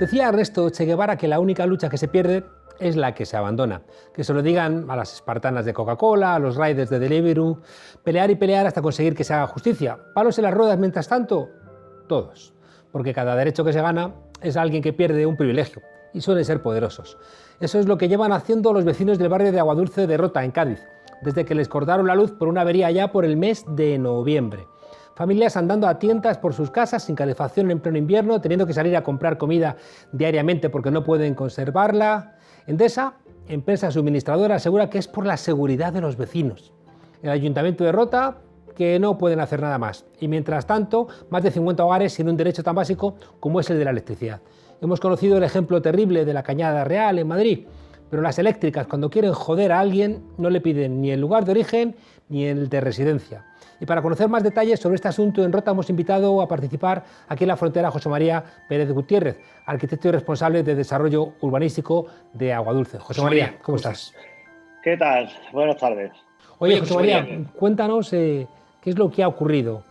Decía Ernesto Che Guevara que la única lucha que se pierde es la que se abandona. Que se lo digan a las espartanas de Coca-Cola, a los riders de Deliveroo, pelear y pelear hasta conseguir que se haga justicia. Palos en las ruedas, mientras tanto, todos. Porque cada derecho que se gana es alguien que pierde un privilegio, y suelen ser poderosos. Eso es lo que llevan haciendo los vecinos del barrio de Aguadulce de Rota, en Cádiz, desde que les cortaron la luz por una avería ya por el mes de noviembre. Familias andando a tientas por sus casas sin calefacción en pleno invierno, teniendo que salir a comprar comida diariamente porque no pueden conservarla. Endesa, empresa suministradora, asegura que es por la seguridad de los vecinos. El Ayuntamiento de Rota, que no pueden hacer nada más. Y mientras tanto, más de 50 hogares sin un derecho tan básico como es el de la electricidad. Hemos conocido el ejemplo terrible de la Cañada Real en Madrid, pero las eléctricas, cuando quieren joder a alguien, no le piden ni el lugar de origen ni el de residencia. Y para conocer más detalles sobre este asunto, en Rota hemos invitado a participar aquí en la frontera a José María Pérez Gutiérrez, arquitecto y responsable de desarrollo urbanístico de Aguadulce. José María, ¿cómo estás? ¿Qué tal? Buenas tardes. Oye, José María, cuéntanos qué es lo que ha ocurrido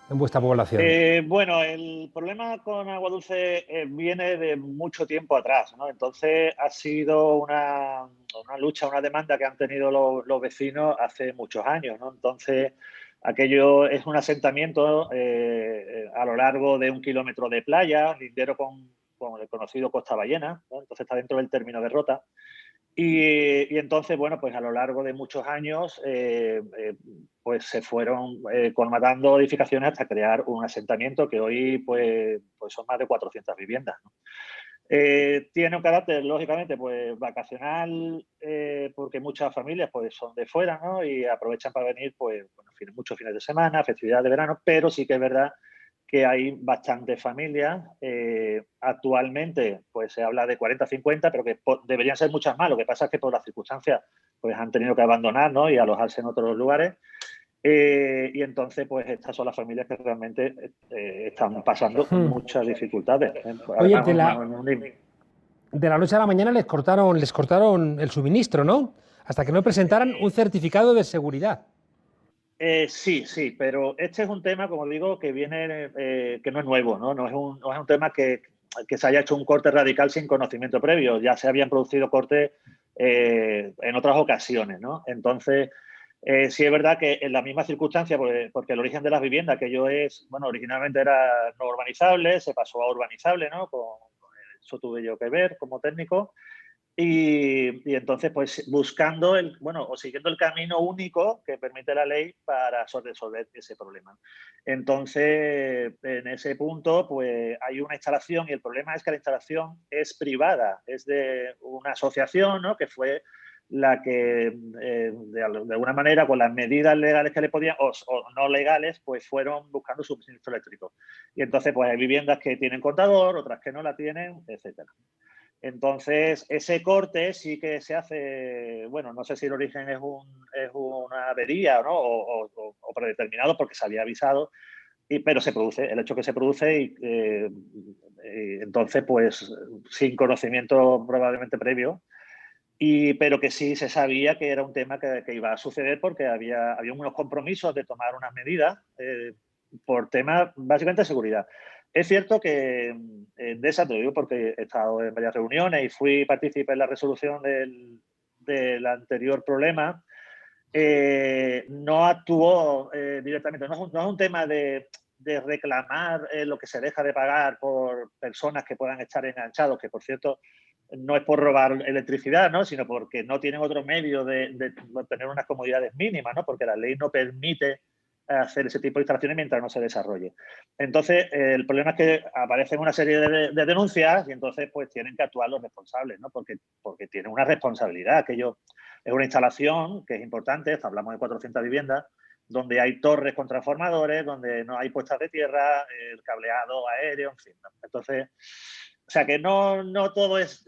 en vuestra población. Bueno, el problema con Aguadulce viene de mucho tiempo atrás, ¿no? Entonces ha sido una lucha, una demanda que han tenido los vecinos hace muchos años, ¿no? Entonces aquello es un asentamiento a lo largo de 1 kilómetro de playa, lindero con el conocido Costa Ballena, ¿no? Entonces está dentro del término de Rota. Y entonces, bueno, pues a lo largo de muchos años, pues se fueron colmatando edificaciones hasta crear un asentamiento que hoy pues son más de 400 viviendas, ¿no? Tiene un carácter, lógicamente, pues vacacional, porque muchas familias pues son de fuera, ¿no? Y aprovechan para venir, pues, bueno, muchos fines de semana, festividades de verano, pero sí que es verdad que hay bastantes familias. Actualmente pues se habla de 40, 50, pero que deberían ser muchas más. Lo que pasa es que por las circunstancias pues han tenido que abandonar, ¿no? Y alojarse en otros lugares. Y entonces pues estas son las familias que realmente están pasando muchas dificultades. Oye, Además, de la noche a la mañana les cortaron el suministro, ¿no? Hasta que no presentaran un certificado de seguridad. Sí, pero este es un tema, como digo, que viene, que no es nuevo, ¿no? No es un tema que se haya hecho un corte radical sin conocimiento previo. Ya se habían producido cortes en otras ocasiones, ¿no? Entonces, sí es verdad que en la misma circunstancia, porque el origen de las viviendas, que yo bueno, originalmente era no urbanizable, se pasó a urbanizable, ¿no? Eso tuve yo que ver como técnico. Y entonces, pues buscando o siguiendo el camino único que permite la ley para resolver ese problema. Entonces, en ese punto, pues hay una instalación y el problema es que la instalación es privada, es de una asociación, ¿no? Que fue la que, de alguna manera, con las medidas legales que le podían, o no legales, pues fueron buscando suministro eléctrico. Y entonces, pues hay viviendas que tienen contador, otras que no la tienen, etcétera. Entonces, ese corte sí que se hace, bueno, no sé si el origen es una avería, ¿no? O predeterminado porque se había avisado, pero se produce, el hecho que se produce y entonces, pues, sin conocimiento probablemente previo, pero que sí se sabía que era un tema que iba a suceder porque había unos compromisos de tomar unas medidas por temas básicamente de seguridad. Es cierto que de esa te lo digo porque he estado en varias reuniones y fui partícipe en la resolución del anterior problema. No actuó directamente, no es un tema de reclamar lo que se deja de pagar por personas que puedan estar enganchados, que por cierto no es por robar electricidad, ¿no? Sino porque no tienen otro medio de tener unas comodidades mínimas, ¿no? Porque la ley no permite hacer ese tipo de instalaciones mientras no se desarrolle. Entonces, el problema es que aparecen una serie de denuncias y entonces pues tienen que actuar los responsables, ¿no? Porque tienen una responsabilidad, que ellos es una instalación que es importante, hablamos de 400 viviendas, donde hay torres con transformadores, donde no hay puestas de tierra, el cableado aéreo, en fin, ¿no? Entonces, o sea que no todo es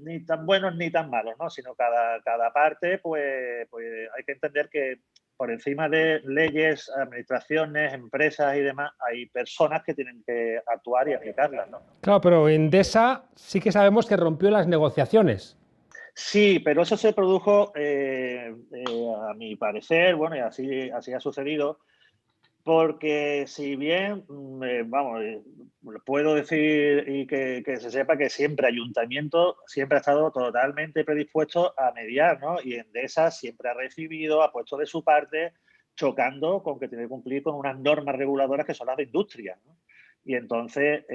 ni tan bueno ni tan malo, ¿no? Sino cada parte, pues hay que entender que por encima de leyes, administraciones, empresas y demás, hay personas que tienen que actuar y aplicarlas, ¿no? Claro, pero Endesa sí que sabemos que rompió las negociaciones. Sí, pero eso se produjo, a mi parecer, bueno, y así ha sucedido, Porque si bien, vamos, puedo decir y que se sepa que siempre Ayuntamiento siempre ha estado totalmente predispuesto a mediar, ¿no? Y Endesa siempre ha recibido, ha puesto de su parte, chocando con que tiene que cumplir con unas normas reguladoras que son las de industria, ¿no? Y entonces,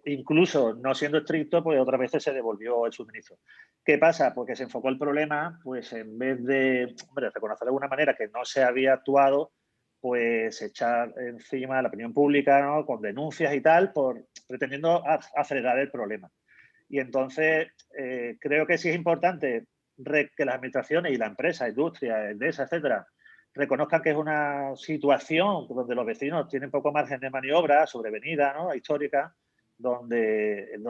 incluso no siendo estricto, pues otras veces se devolvió el suministro. ¿Qué pasa? Porque se enfocó el problema, pues en vez de, hombre, reconocer de alguna manera que no se había actuado, pues echar encima a la opinión pública, ¿no? Con denuncias y tal, pretendiendo acelerar el problema. Y entonces creo que sí es importante que las administraciones y la empresa, industria, Endesa, etcétera, reconozcan que es una situación donde los vecinos tienen poco margen de maniobra, sobrevenida, ¿no? Histórica,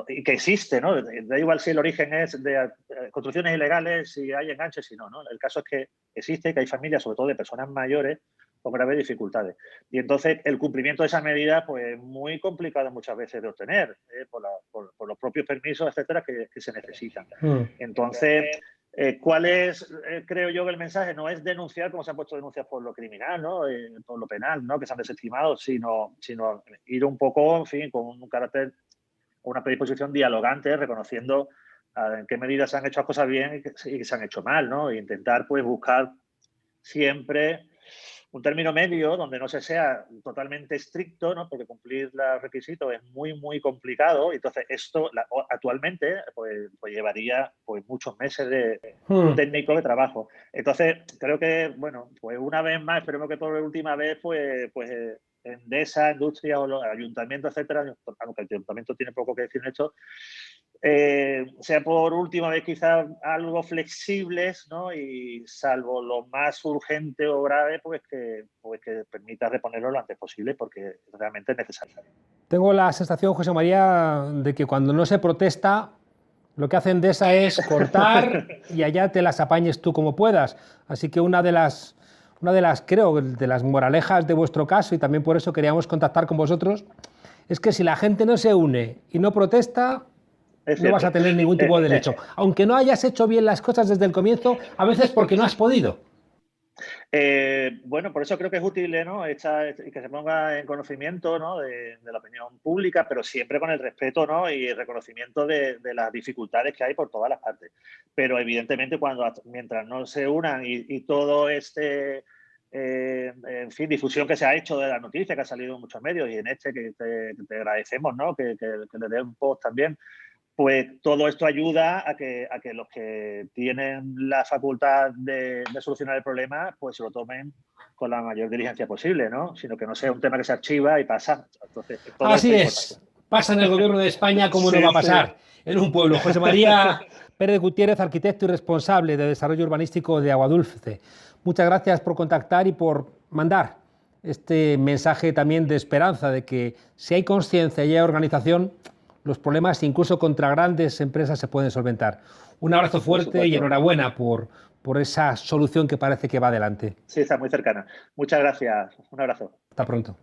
y que existe, ¿no? Da igual si el origen es de construcciones ilegales, si hay enganches, si no, ¿no? El caso es que existe, que hay familias, sobre todo de personas mayores, con graves dificultades. Y entonces el cumplimiento de esa medida, pues muy complicado muchas veces de obtener, por los propios permisos, etcétera, que se necesitan. Entonces, ¿cuál es, creo yo, que el mensaje? No es denunciar, como se han puesto denuncias por lo criminal, ¿no? Por lo penal, ¿no? Que se han desestimado, sino ir un poco, en fin, con un carácter, una predisposición dialogante, reconociendo en qué medidas se han hecho las cosas bien y que se han hecho mal, ¿no? E intentar, pues, buscar siempre un término medio donde no se sea totalmente estricto, ¿no? Porque cumplir los requisitos es muy, muy complicado. Entonces, esto actualmente pues llevaría pues, muchos meses de técnico de trabajo. Entonces, creo que, bueno, pues una vez más, esperemos que por última vez, pues Endesa, Industria o los ayuntamientos, etcétera, aunque el ayuntamiento tiene poco que decir en esto, sea por última vez quizás algo flexibles, ¿no? Y salvo lo más urgente o grave, pues que permita reponerlo lo antes posible porque realmente es necesario. Tengo la sensación, José María, de que cuando no se protesta, lo que hace Endesa es cortar y allá te las apañes tú como puedas. Así que una de las, creo, de las moralejas de vuestro caso, y también por eso queríamos contactar con vosotros, es que si la gente no se une y no protesta, no vas a tener ningún tipo de derecho. Aunque no hayas hecho bien las cosas desde el comienzo, a veces porque no has podido. Bueno, por eso creo que es útil, ¿no? Que se ponga en conocimiento, ¿no? de la opinión pública, pero siempre con el respeto, ¿no? Y el reconocimiento de las dificultades que hay por todas las partes. Pero evidentemente mientras no se unan y todo en fin, difusión que se ha hecho de la noticia, que ha salido en muchos medios y en que te agradecemos, ¿no? Que le den un post también. Pues todo esto ayuda a que los que tienen la facultad de solucionar el problema, pues se lo tomen con la mayor diligencia posible, ¿no? Sino que no sea un tema que se archiva y pasa. Entonces, todo así es. Pasa en el gobierno de España, como no va a pasar en un pueblo. José María Pérez Gutiérrez, arquitecto y responsable de desarrollo urbanístico de Aguadulce. Muchas gracias por contactar y por mandar este mensaje también de esperanza, de que si hay conciencia y hay organización, los problemas incluso contra grandes empresas se pueden solventar. Un abrazo fuerte y enhorabuena por esa solución que parece que va adelante. Sí, está muy cercana. Muchas gracias. Un abrazo. Hasta pronto.